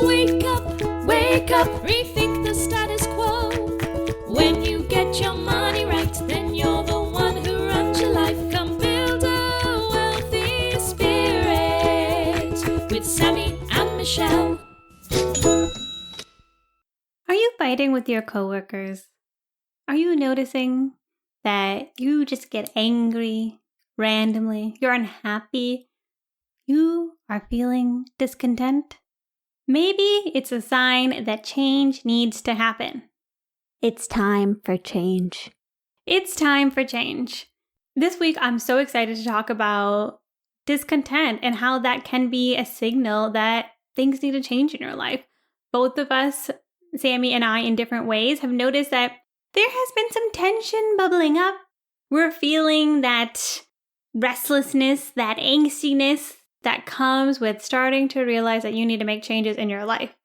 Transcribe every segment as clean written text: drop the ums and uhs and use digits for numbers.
Wake up, rethink the status quo. When you get your money right, then you're the one who runs your life. Come build a wealthy spirit with Sammie and Michelle. Are you fighting with your coworkers? Are you noticing that you just get angry randomly? You're unhappy? You are feeling discontent? Maybe it's a sign that change needs to happen. It's time for change. It's time for change. This week, I'm so excited to talk about discontent and how that can be a signal that things need to change in your life. Both of us, Sammie and I, in different ways, have noticed that there has been some tension bubbling up. We're feeling that restlessness, that angstiness that comes with starting to realize that you need to make changes in your life.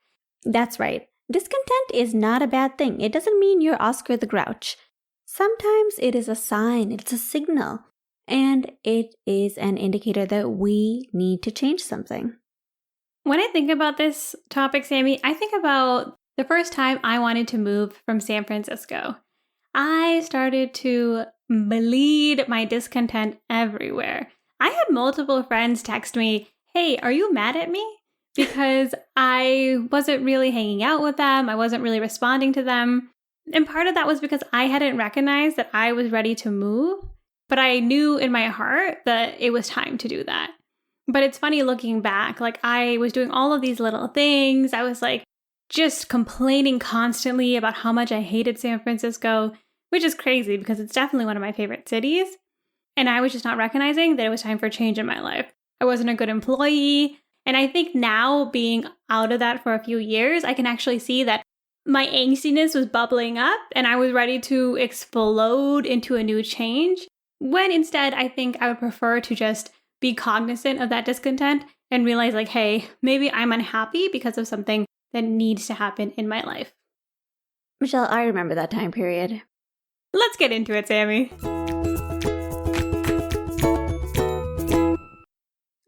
That's right. Discontent is not a bad thing. It doesn't mean you're Oscar the Grouch. Sometimes it is a sign, it's a signal, and it is an indicator that we need to change something. When I think about this topic, Sammie, I think about the first time I wanted to move from San Francisco. I started to bleed my discontent everywhere. I had multiple friends text me, "Hey, are you mad at me?" Because I wasn't really hanging out with them. I wasn't really responding to them. And part of that was because I hadn't recognized that I was ready to move. But I knew in my heart that it was time to do that. But it's funny looking back, like I was doing all of these little things. I was like just complaining constantly about how much I hated San Francisco, which is crazy because it's definitely one of my favorite cities. And I was just not recognizing that it was time for change in my life. I wasn't a good employee. And I think now, being out of that for a few years, I can actually see that my angstiness was bubbling up and I was ready to explode into a new change. When instead, I think I would prefer to just be cognizant of that discontent and realize like, hey, maybe I'm unhappy because of something that needs to happen in my life. Michelle, I remember that time period. Let's get into it, Sammie.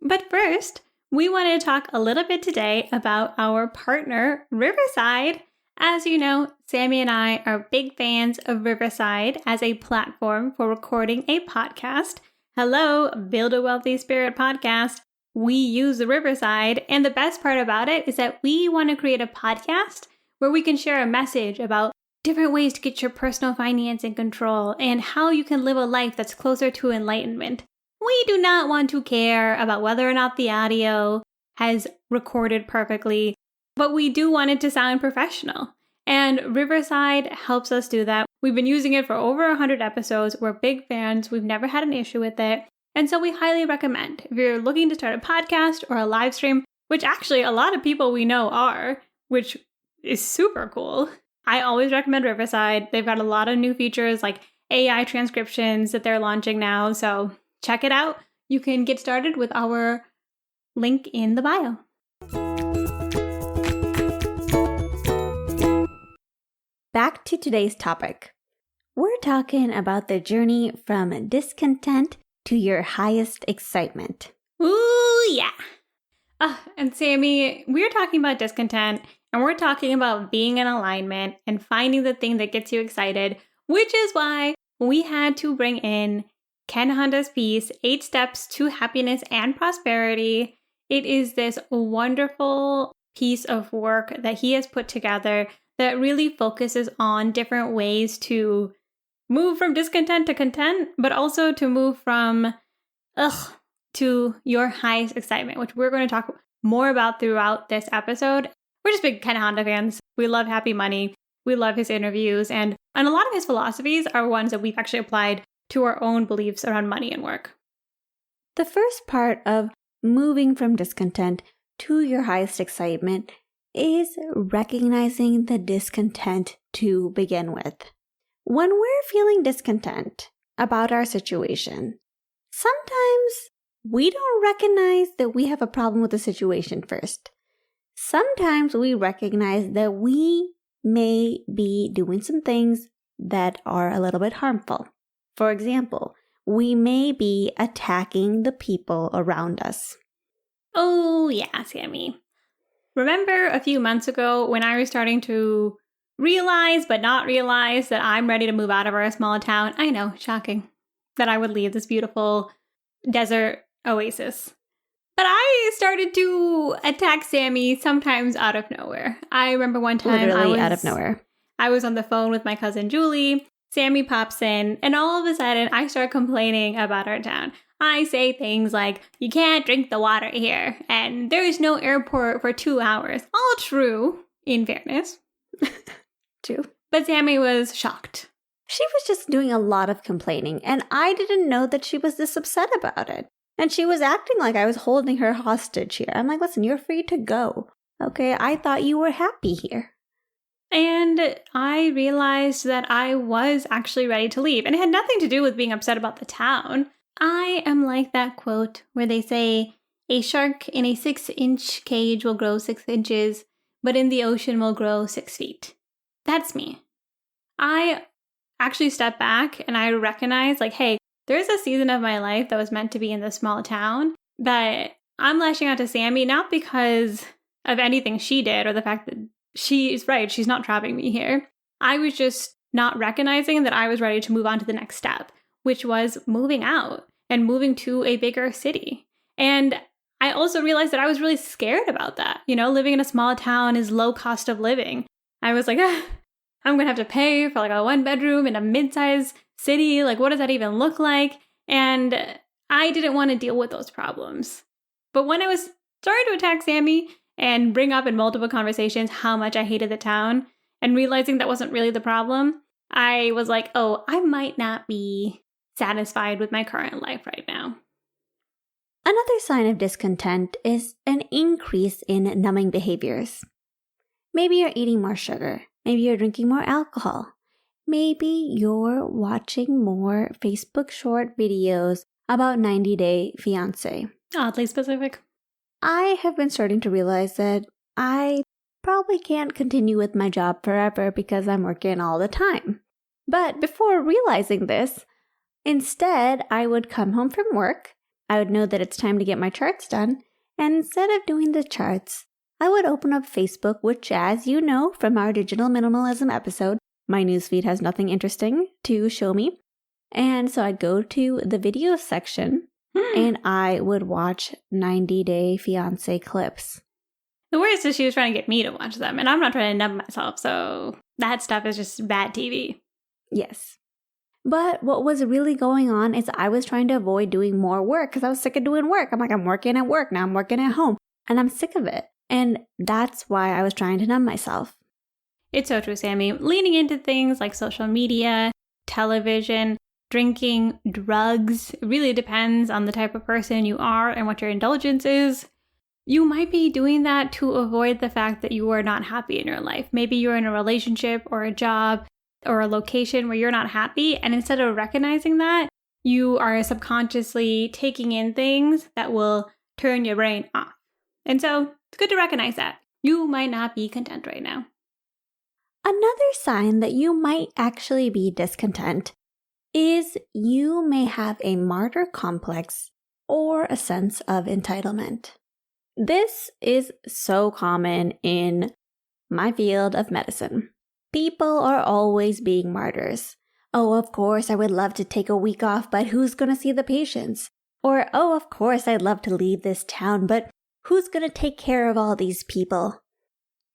But first, we wanted to talk a little bit today about our partner, Riverside. As you know, Sammie and I are big fans of Riverside as a platform for recording a podcast. Hello, Build a Wealthy Spirit podcast. We use Riverside, and the best part about it is that we want to create a podcast where we can share a message about different ways to get your personal finance in control and how you can live a life that's closer to enlightenment. We do not want to care about whether or not the audio has recorded perfectly, but we do want it to sound professional. And Riverside helps us do that. We've been using it for over 100 episodes. We're big fans. We've never had an issue with it. And so we highly recommend if you're looking to start a podcast or a live stream, which actually a lot of people we know are, which is super cool. I always recommend Riverside. They've got a lot of new features like AI transcriptions that they're launching now. So check it out. You can get started with our link in the bio. Back to today's topic. We're talking about the journey from discontent to your highest excitement. Ooh, yeah. And Sammie, we're talking about discontent and we're talking about being in alignment and finding the thing that gets you excited, which is why we had to bring in Ken Honda's piece, 8 Steps to Happiness and Prosperity. It is this wonderful piece of work that he has put together that really focuses on different ways to move from discontent to content, but also to move from to your highest excitement, which we're going to talk more about throughout this episode. We're just big Ken Honda fans. We love Happy Money. We love his interviews, and a lot of his philosophies are ones that we've actually applied to our own beliefs around money and work. The first part of moving from discontent to your highest excitement is recognizing the discontent to begin with. When we're feeling discontent about our situation, sometimes we don't recognize that we have a problem with the situation first. Sometimes we recognize that we may be doing some things that are a little bit harmful. For example, we may be attacking the people around us. Oh, yeah, Sammie. Remember a few months ago when I was starting to realize, but not realize, that I'm ready to move out of our small town? I know, shocking, that I would leave this beautiful desert oasis. But I started to attack Sammie sometimes out of nowhere. I remember one time Literally out of nowhere. I was on the phone with my cousin Julie. Sammie pops in, and all of a sudden, I start complaining about our town. I say things like, you can't drink the water here, and there is no airport for 2 hours. All true, in fairness. True. But Sammie was shocked. She was just doing a lot of complaining, and I didn't know that she was this upset about it. And she was acting like I was holding her hostage here. I'm like, listen, you're free to go. Okay, I thought you were happy here. And I realized that I was actually ready to leave. And it had nothing to do with being upset about the town. I am like that quote where they say, a shark in a 6-inch cage will grow 6 inches, but in the ocean will grow 6 feet. That's me. I actually stepped back and I recognized, like, hey, there's a season of my life that was meant to be in this small town that I'm lashing out to Sammie, not because of anything she did or the fact that she's right, she's not trapping me here. I was just not recognizing that I was ready to move on to the next step, which was moving out and moving to a bigger city. And I also realized that I was really scared about that. You know, living in a small town is low cost of living. I was like, I'm going to have to pay for like a 1-bedroom in a mid-sized city. Like, what does that even look like? And I didn't want to deal with those problems. But when I was starting to attack Sammie and bring up in multiple conversations how much I hated the town and realizing that wasn't really the problem, I was like, oh, I might not be satisfied with my current life right now. Another sign of discontent is an increase in numbing behaviors. Maybe you're eating more sugar. Maybe you're drinking more alcohol. Maybe you're watching more Facebook short videos about 90 Day Fiancé. Oddly specific. I have been starting to realize that I probably can't continue with my job forever because I'm working all the time. But before realizing this, instead I would come home from work, I would know that it's time to get my charts done, and instead of doing the charts, I would open up Facebook, which, as you know from our digital minimalism episode, my newsfeed has nothing interesting to show me. And so I'd go to the video section and I would watch 90 Day Fiancé clips. The worst is she was trying to get me to watch them, and I'm not trying to numb myself, so that stuff is just bad TV. Yes. But what was really going on is I was trying to avoid doing more work because I was sick of doing work. I'm like, I'm working at work, now I'm working at home, and I'm sick of it. And that's why I was trying to numb myself. It's so true, Sammie. Leaning into things like social media, television, drinking, drugs, it really depends on the type of person you are and what your indulgence is. You might be doing that to avoid the fact that you are not happy in your life. Maybe you're in a relationship or a job or a location where you're not happy, and instead of recognizing that, you are subconsciously taking in things that will turn your brain off. And so it's good to recognize that. You might not be content right now. Another sign that you might actually be discontent is you may have a martyr complex or a sense of entitlement. This is so common in my field of medicine. People are always being martyrs. Oh, of course, I would love to take a week off, but who's going to see the patients? Or, oh, of course, I'd love to leave this town, but who's going to take care of all these people?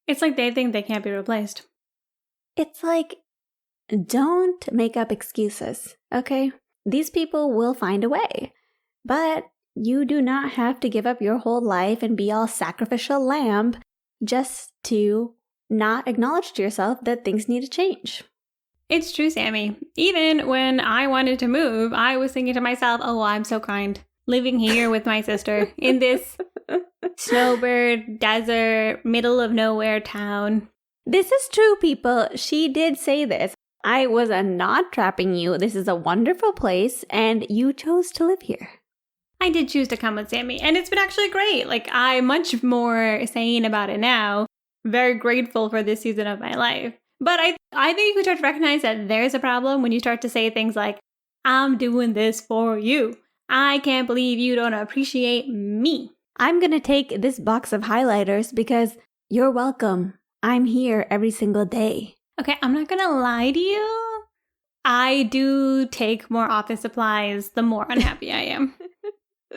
It's like they think they can't be replaced. It's like, don't make up excuses, okay? These people will find a way. But you do not have to give up your whole life and be all sacrificial lamb just to not acknowledge to yourself that things need to change. It's true, Sammie. Even when I wanted to move, I was thinking to myself, oh, I'm so kind. Living here with my sister in this snowbird, desert, middle of nowhere town. This is true, people. She did say this. I was not trapping you. This is a wonderful place, and you chose to live here. I did choose to come with Sammie, and it's been actually great. Like, I'm much more sane about it now. Very grateful for this season of my life. But I think you can start to recognize that there's a problem when you start to say things like, I'm doing this for you. I can't believe you don't appreciate me. I'm going to take this box of highlighters because You're welcome. I'm here every single day. Okay, I'm not gonna lie to you. I do take more office supplies the more unhappy I am.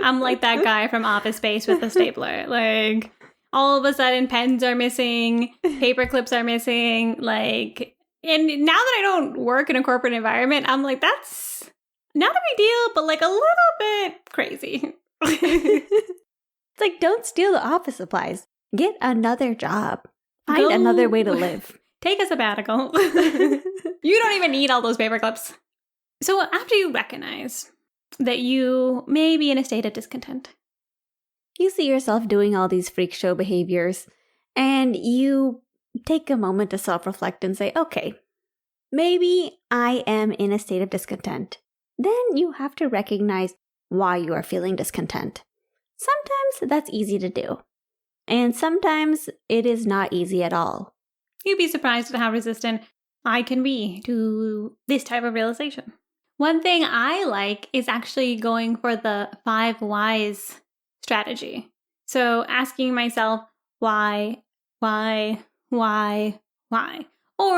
I'm like that guy from Office Space with the stapler. Like, all of a sudden, pens are missing, paper clips are missing. Like, and now that I don't work in a corporate environment, I'm like, that's not a big deal, but like a little bit crazy. It's like, don't steal the office supplies. Get another job. Find another way to live. Take a sabbatical. You don't even need all those paper clips. So after you recognize that you may be in a state of discontent, You see yourself doing all these freak show behaviors, and you take a moment to self-reflect and say, okay, maybe I am in a state of discontent. Then you have to recognize why you are feeling discontent. Sometimes that's easy to do, and sometimes it is not easy at all. you'd be surprised at how resistant I can be to this type of realization. One thing I like is actually going for the 5 whys strategy. So asking myself, why? Or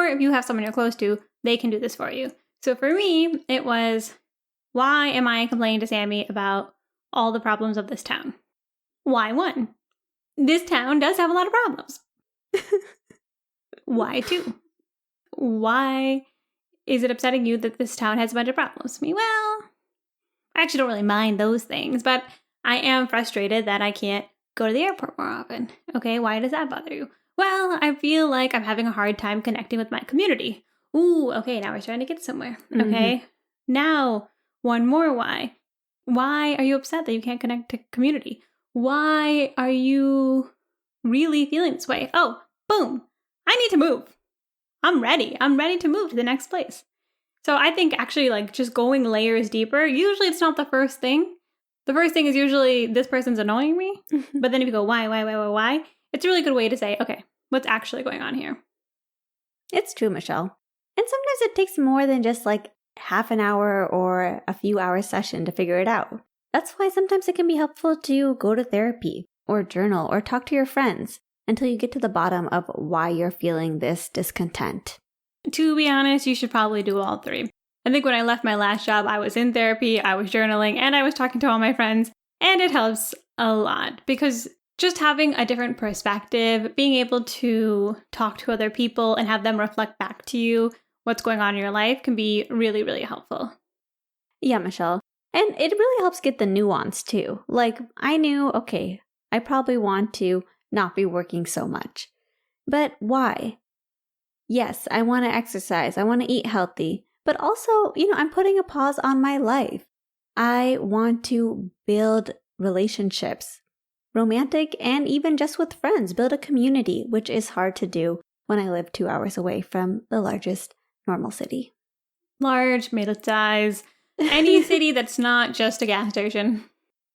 if you have someone you're close to, they can do this for you. So for me, it was, why am I complaining to Sammie about all the problems of this town? Why 1? This town does have a lot of problems. Why 2? Why is it upsetting you that this town has a bunch of problems? Well, I actually don't really mind those things, but I am frustrated that I can't go to the airport more often. Okay, why does that bother you? Well, I feel like I'm having a hard time connecting with my community. Ooh, okay, now we're trying to get somewhere. Okay, now one more why. Why are you upset that you can't connect to community? Why are you really feeling this way? Oh, boom, I need to move. I'm ready to move to the next place. So I think actually like just going layers deeper, usually it's not the first thing. The first thing is usually this person's annoying me. But then if you go, why? It's a really good way to say, okay, what's actually going on here? It's true, Michelle. And sometimes it takes more than just like half an hour or a few hours session to figure it out. That's why sometimes it can be helpful to go to therapy or journal or talk to your friends until you get to the bottom of why you're feeling this discontent. To be honest, you should probably do all 3. I think when I left my last job, I was in therapy, I was journaling, and I was talking to all my friends. And it helps a lot because just having a different perspective, being able to talk to other people and have them reflect back to you what's going on in your life can be really, really helpful. Yeah, Michelle. And it really helps get the nuance too. Like, I knew, okay, I probably want to not be working so much. But why? Yes, I want to exercise. I want to eat healthy. But also, I'm putting a pause on my life. I want to build relationships, romantic and even just with friends, build a community, which is hard to do when I live 2 hours away from the largest normal city. Large, middle size, any city that's not just a gas station.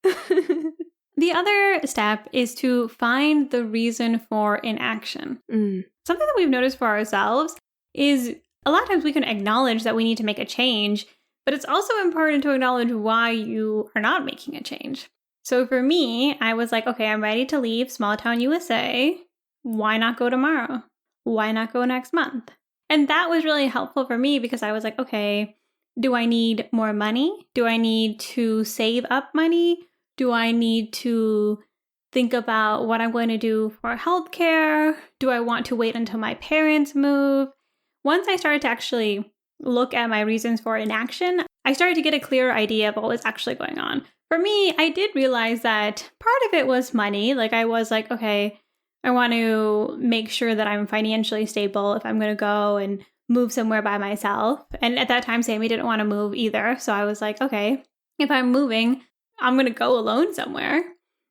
The other step is to find the reason for inaction. Something that we've noticed for ourselves is a lot of times we can acknowledge that we need to make a change, but it's also important to acknowledge why you are not making a change. So for me, I was like, okay, I'm ready to leave small town USA. Why not go tomorrow? Why not go next month? And that was really helpful for me because I was like, okay, do I need more money? Do I need to save up money? Do I need to think about what I'm going to do for healthcare? Do I want to wait until my parents move? Once I started to actually look at my reasons for inaction, I started to get a clearer idea of what was actually going on. For me, I did realize that part of it was money. Like I was like, okay, I want to make sure that I'm financially stable if I'm going to go and move somewhere by myself. And at that time, Sammie didn't want to move either. So I was like, okay, if I'm moving, I'm going to go alone somewhere.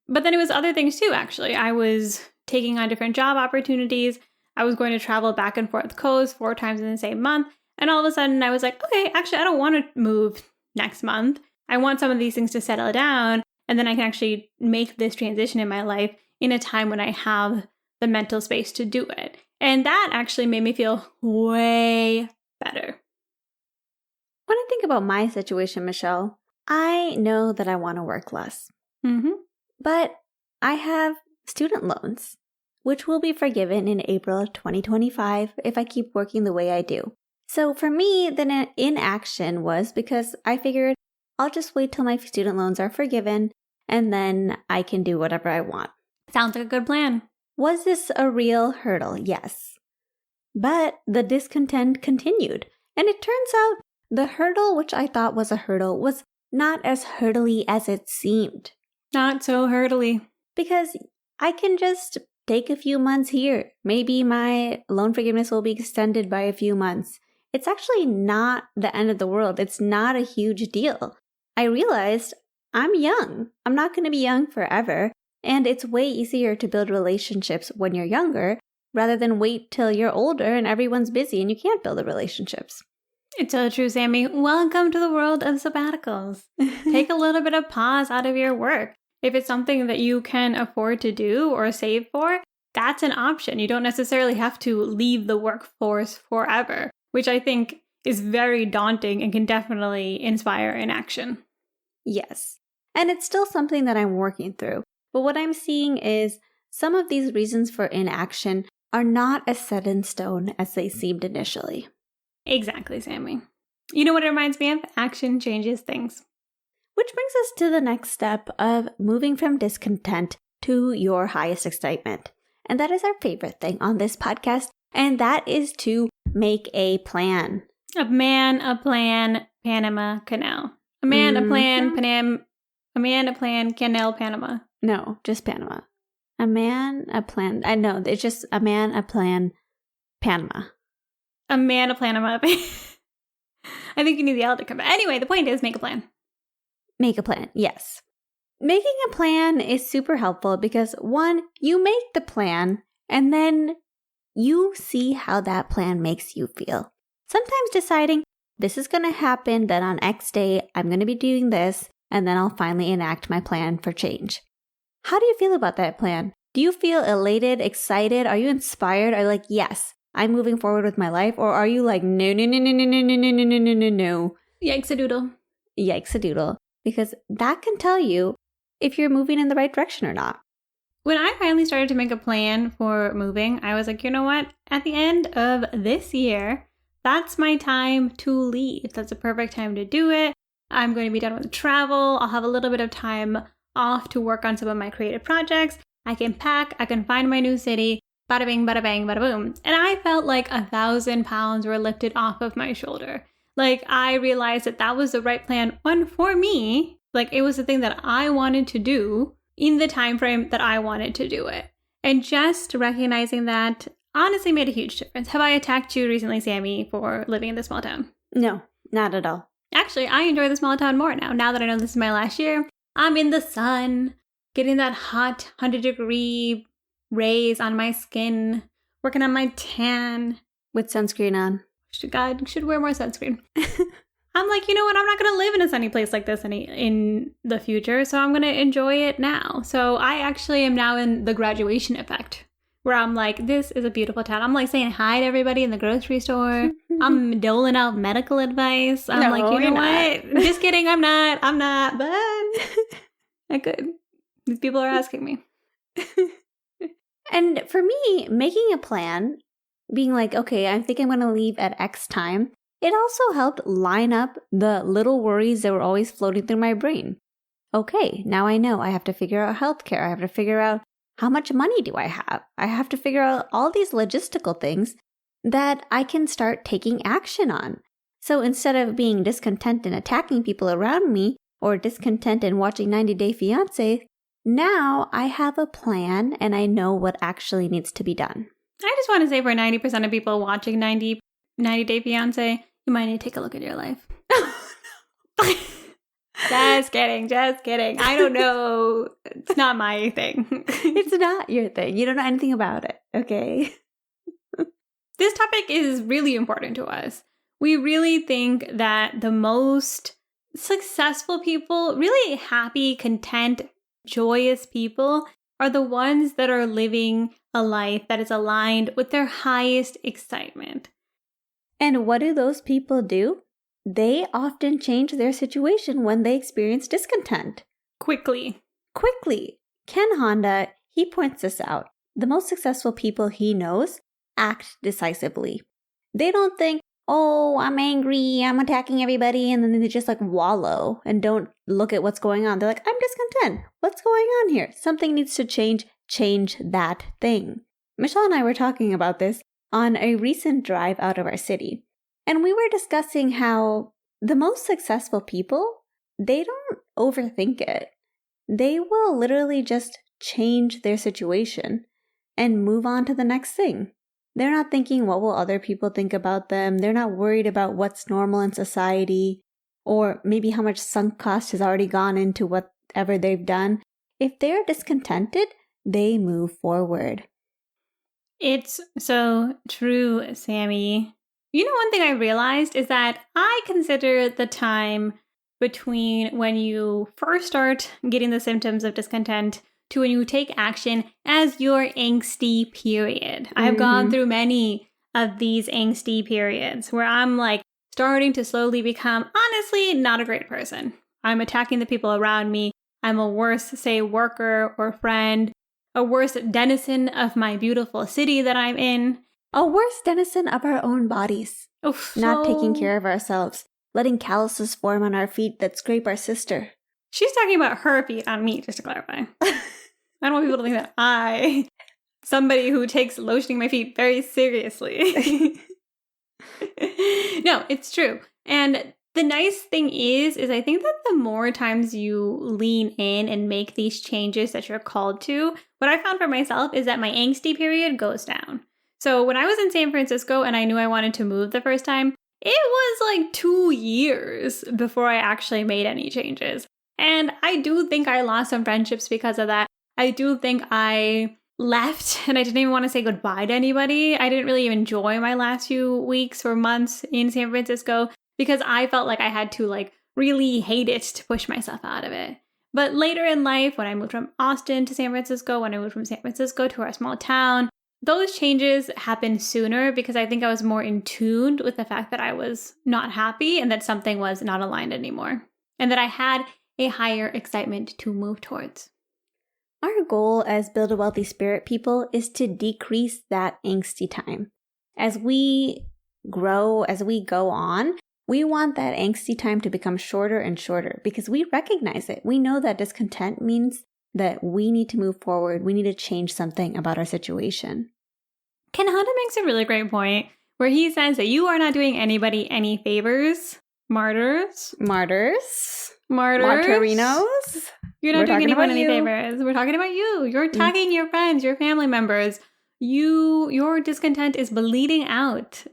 But then it was other things too, actually. I was taking on different job opportunities. I was going to travel back and forth coast 4 times in the same month. And all of a sudden I was like, okay, actually, I don't want to move next month. I want some of these things to settle down. And then I can actually make this transition in my life in a time when I have the mental space to do it. And that actually made me feel way better. When I think about my situation, Michelle, I know that I want to work less. But I have student loans, which will be forgiven in April 2025 if I keep working the way I do. So for me, the inaction was because I figured I'll just wait till my student loans are forgiven and then I can do whatever I want. Sounds like a good plan. Was this a real hurdle? Yes. But the discontent continued. And it turns out the hurdle, which I thought was a hurdle, was not as hurdly as it seemed. Not so hurdly. Because I can just take a few months here. Maybe my loan forgiveness will be extended by a few months. It's actually not the end of the world. It's not a huge deal. I realized I'm young. I'm not going to be young forever. And it's way easier to build relationships when you're younger rather than wait till you're older and everyone's busy and you can't build the relationships. It's so true, Sammie. Welcome to the world of sabbaticals. Take a little bit of pause out of your work. If it's something that you can afford to do or save for, that's an option. You don't necessarily have to leave the workforce forever, which I think is very daunting and can definitely inspire inaction. Yes. And it's still something that I'm working through. But what I'm seeing is some of these reasons for inaction are not as set in stone as they seemed initially. Exactly, Sammie. You know what it reminds me of? Action changes things. Which brings us to the next step of moving from discontent to your highest excitement. And that is our favorite thing on this podcast. And that is to make a plan. A man, a plan, Panama Canal. A man, a plan, a man, a plan, Canal, Panama. No, just Panama. A man, a plan. I know, it's just a man, a plan, Panama. A man, a plan, I think you need the L to come back. Anyway, the point is make a plan. Make a plan, yes. Making a plan is super helpful because, one, you make the plan and then you see how that plan makes you feel. Sometimes deciding this is going to happen, then on X day, I'm going to be doing this, and then I'll finally enact my plan for change. How do you feel about that plan? Do you feel elated, excited? Are you inspired? Are you like, yes, I'm moving forward with my life? Or are you like, no, no, no, no, no, no, no, no, no, no, no, no, no. Yikes-a-doodle. Yikes-a-doodle. Because that can tell you if you're moving in the right direction or not. When I finally started to make a plan for moving, I was like, you know what? At the end of this year, that's my time to leave. That's a perfect time to do it. I'm going to be done with travel. I'll have a little bit of time off to work on some of my creative projects. I can pack. I can find my new city. Bada bing, bada bang, bada boom. And I felt like 1,000 pounds were lifted off of my shoulder. Like, I realized that that was the right plan, one, for me. Like, it was the thing that I wanted to do in the time frame that I wanted to do it. And just recognizing that honestly made a huge difference. Have I attacked you recently, Sammie, for living in the small town? No, not at all. Actually, I enjoy the small town more now. Now that I know this is my last year, I'm in the sun, getting that hot 100-degree rays on my skin, working on my tan. With sunscreen on. God, should wear more sunscreen. I'm like, you know what? I'm not going to live in a sunny place like this in the future, so I'm going to enjoy it now. So I actually am now in the graduation effect, where I'm like, this is a beautiful town. I'm like saying hi to everybody in the grocery store. I'm doling out medical advice. I'm like, you know what? Just kidding. I'm not, but I could. These people are asking me. And for me, making a plan, being like, okay, I think I'm going to leave at X time, it also helped line up the little worries that were always floating through my brain. Okay, now I know I have to figure out healthcare. I have to figure out how much money do I have? I have to figure out all these logistical things that I can start taking action on. So instead of being discontent and attacking people around me or discontent and watching 90 Day Fiancé, now I have a plan and I know what actually needs to be done. I just want to say for 90% of people watching 90 Day Fiancé, you might need to take a look at your life. Just kidding. I don't know. It's not my thing. It's not your thing. You don't know anything about it, okay? This topic is really important to us. We really think that the most successful people, really happy, content, joyous people, are the ones that are living a life that is aligned with their highest excitement. And what do those people do? They often change their situation when they experience discontent. Quickly. Ken Honda, he points this out. the most successful people he knows act decisively. They don't think, oh, I'm angry, I'm attacking everybody, and then they just like wallow and don't look at what's going on. They're like, I'm discontent. What's going on here? Something needs to change. Change that thing. Michelle and I were talking about this on a recent drive out of our city. And we were discussing how the most successful people, they don't overthink it. They will literally just change their situation and move on to the next thing. They're not thinking, what will other people think about them? They're not worried about what's normal in society or maybe how much sunk cost has already gone into whatever they've done. If they're discontented, they move forward. It's so true, Sammie. You know, one thing I realized is that I consider the time between when you first start getting the symptoms of discontent to when you take action as your angsty period. I've gone through many of these angsty periods where I'm like starting to slowly become, honestly, not a great person. I'm attacking the people around me. I'm a worse, say, worker or friend, a worse denizen of my beautiful city that I'm in. A worse denizen of our own bodies. Oof, not taking care of ourselves. Letting calluses form on our feet that scrape our sister. She's talking about her feet on me, just to clarify. I don't want people to think that somebody who takes lotioning my feet very seriously. No, it's true. And the nice thing is I think that the more times you lean in and make these changes that you're called to, what I found for myself is that my angsty period goes down. So when I was in San Francisco and I knew I wanted to move the first time, it was like 2 years before I actually made any changes. And I do think I lost some friendships because of that. I do think I left and I didn't even want to say goodbye to anybody. I didn't really enjoy my last few weeks or months in San Francisco because I felt like I had to like really hate it to push myself out of it. But later in life, when I moved from Austin to San Francisco, when I moved from San Francisco to our small town, those changes happened sooner because I think I was more in tune with the fact that I was not happy and that something was not aligned anymore. And that I had a higher excitement to move towards. Our goal as Build a Wealthy Spirit people is to decrease that angsty time. As we grow, as we go on, we want that angsty time to become shorter and shorter because we recognize it. We know that discontent means that we need to move forward. We need to change something about our situation. Ken Honda makes a really great point where he says that you are not doing anybody any favors. Martyrs. Martyrinos. You're not doing anyone any favors. We're talking about you. You're tagging your friends, your family members. Your discontent is bleeding out.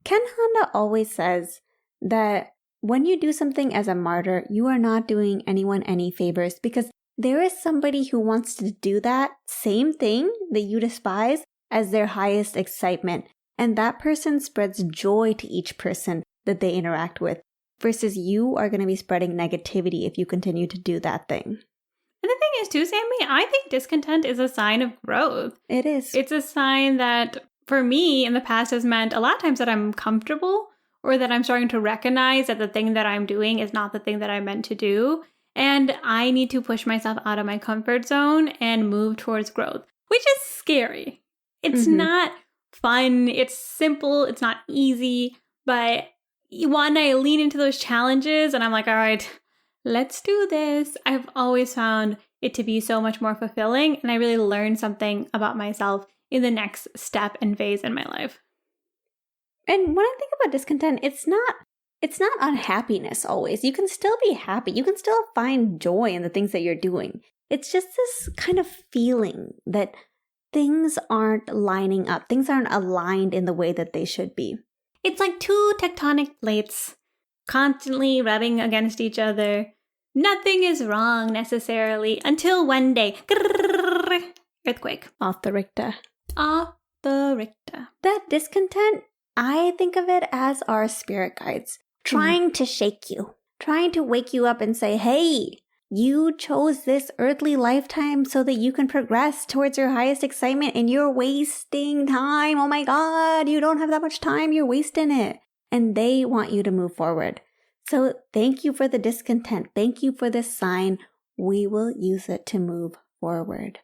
Ken Honda always says that when you do something as a martyr, you are not doing anyone any favors because there is somebody who wants to do that same thing that you despise as their highest excitement. And that person spreads joy to each person that they interact with. Versus you are going to be spreading negativity if you continue to do that thing. And the thing is too, Sammie, I think discontent is a sign of growth. It is. It's a sign that, for me, in the past has meant a lot of times that I'm comfortable or that I'm starting to recognize that the thing that I'm doing is not the thing that I meant to do. And I need to push myself out of my comfort zone and move towards growth, which is scary. It's not fun. It's simple. It's not easy. But when I lean into those challenges and I'm like, all right, let's do this, I've always found it to be so much more fulfilling. And I really learned something about myself in the next step and phase in my life. And when I think about discontent, it's not unhappiness always. You can still be happy. You can still find joy in the things that you're doing. It's just this kind of feeling that things aren't lining up. Things aren't aligned in the way that they should be. It's like two tectonic plates constantly rubbing against each other. Nothing is wrong necessarily until one day, earthquake. Off the Richter. That discontent, I think of it as our spirit guides trying to shake you, trying to wake you up and say, hey, you chose this earthly lifetime so that you can progress towards your highest excitement and you're wasting time. Oh my God, you don't have that much time. You're wasting it. And they want you to move forward. So thank you for the discontent. Thank you for this sign. We will use it to move forward.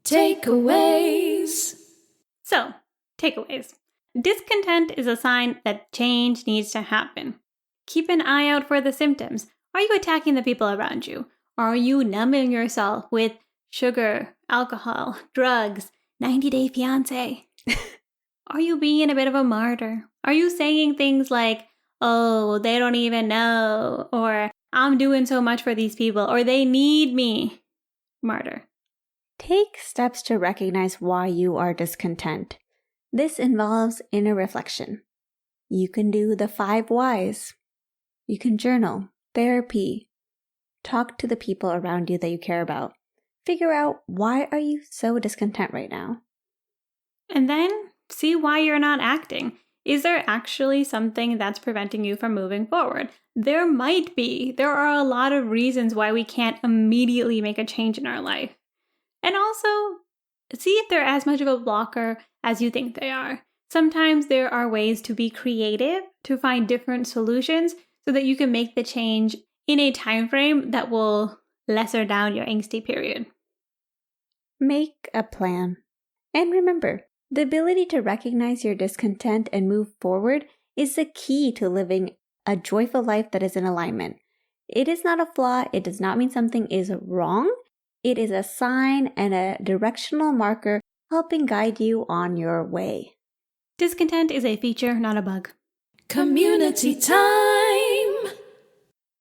Takeaways. takeaways. So, takeaways. Discontent is a sign that change needs to happen. Keep an eye out for the symptoms. Are you attacking the people around you? Are you numbing yourself with sugar, alcohol, drugs, 90-day fiancé? Are you being a bit of a martyr? Are you saying things like, oh, they don't even know, or I'm doing so much for these people, or they need me? Martyr. Take steps to recognize why you are discontent. This involves inner reflection. You can do the 5 whys. You can journal, therapy, talk to the people around you that you care about. Figure out, why are you so discontent right now? And then see why you're not acting. Is there actually something that's preventing you from moving forward? There might be. There are a lot of reasons why we can't immediately make a change in our life. And also, see if they're as much of a blocker as you think they are. Sometimes there are ways to be creative, to find different solutions so that you can make the change in a time frame that will lesser down your angsty period. Make a plan. And remember, the ability to recognize your discontent and move forward is the key to living a joyful life that is in alignment. It is not a flaw. It does not mean something is wrong. It is a sign and a directional marker helping guide you on your way. Discontent is a feature, not a bug. Community time.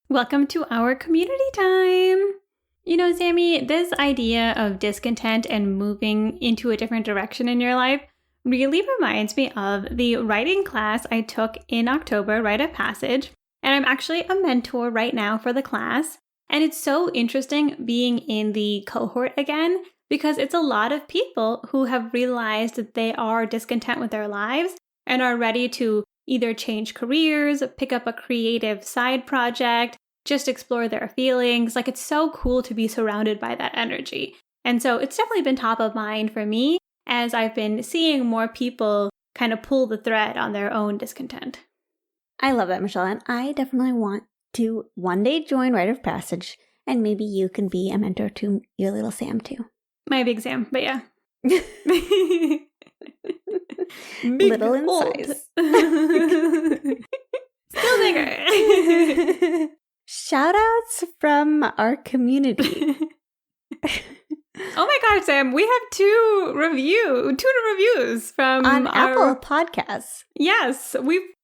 Welcome to our community time. You know, Sammie, this idea of discontent and moving into a different direction in your life really reminds me of the writing class I took in October, Rite of Passage. And I'm actually a mentor right now for the class. And it's so interesting being in the cohort again, because it's a lot of people who have realized that they are discontent with their lives and are ready to either change careers, pick up a creative side project, just explore their feelings. Like, it's so cool to be surrounded by that energy. And so it's definitely been top of mind for me as I've been seeing more people kind of pull the thread on their own discontent. I love that, Michelle, and I definitely want to one day join Rite of Passage, and maybe you can be a mentor to your little Sam too. My big Sam, but yeah. Little in size. Still bigger. Shout outs from our community. Oh my gosh, Sam, we have two reviews from on our Apple Podcasts. Yes,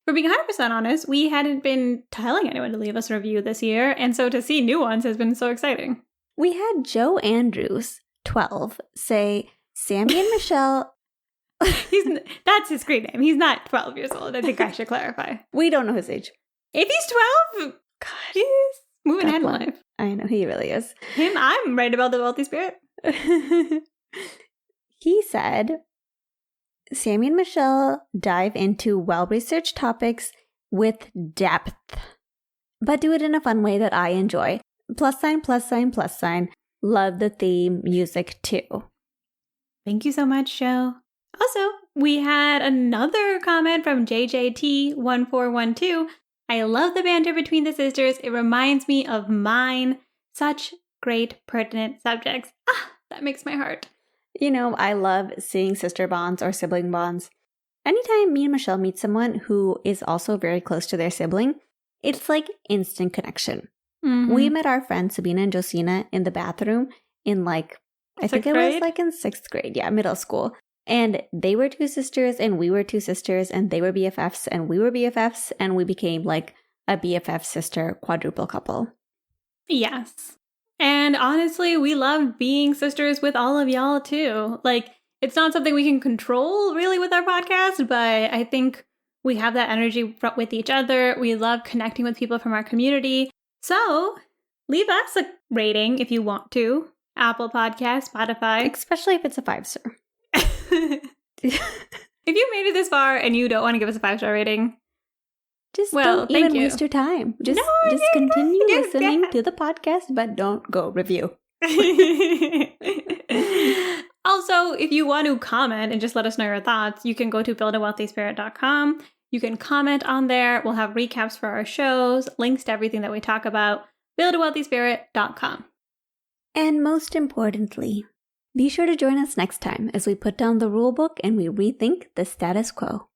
for being 100% honest, we hadn't been telling anyone to leave us a review this year, and so to see new ones has been so exciting. We had Joe Andrews, 12, say, Sammie and Michelle. That's his screen name. He's not 12 years old. I think I should clarify. We don't know his age. If he's 12, God, he's moving ahead in life. I know, he really is. I'm right about the wealthy spirit. He said, Sammie and Michelle dive into well-researched topics with depth, but do it in a fun way that I enjoy. Plus sign, plus sign, plus sign. Love the theme music too. Thank you so much, Joe. Also, we had another comment from JJT1412. I love the banter between the sisters. It reminds me of mine. Such great, pertinent subjects. That makes my heart. You know, I love seeing sister bonds or sibling bonds. Anytime me and Michelle meet someone who is also very close to their sibling, it's like instant connection. Mm-hmm. We met our friends Sabina and Josina in the bathroom in I think it was in 6th grade. Yeah, middle school. And they were 2 sisters and we were 2 sisters and they were BFFs and we were BFFs and we became like a BFF sister quadruple couple. Yes. And honestly, we love being sisters with all of y'all too. It's not something we can control really with our podcast, but I think we have that energy with each other. We love connecting with people from our community. So leave us a rating if you want to. Apple Podcast, Spotify. Especially if it's a 5-star. If you made it this far and you don't want to give us a 5-star rating, don't even waste your time. Just continue listening to the podcast, but don't go review. Also, if you want to comment and just let us know your thoughts, you can go to buildawealthyspirit.com. You can comment on there. We'll have recaps for our shows, links to everything that we talk about. buildawealthyspirit.com. And most importantly, Be sure to join us next time as we put down the rulebook and we rethink the status quo.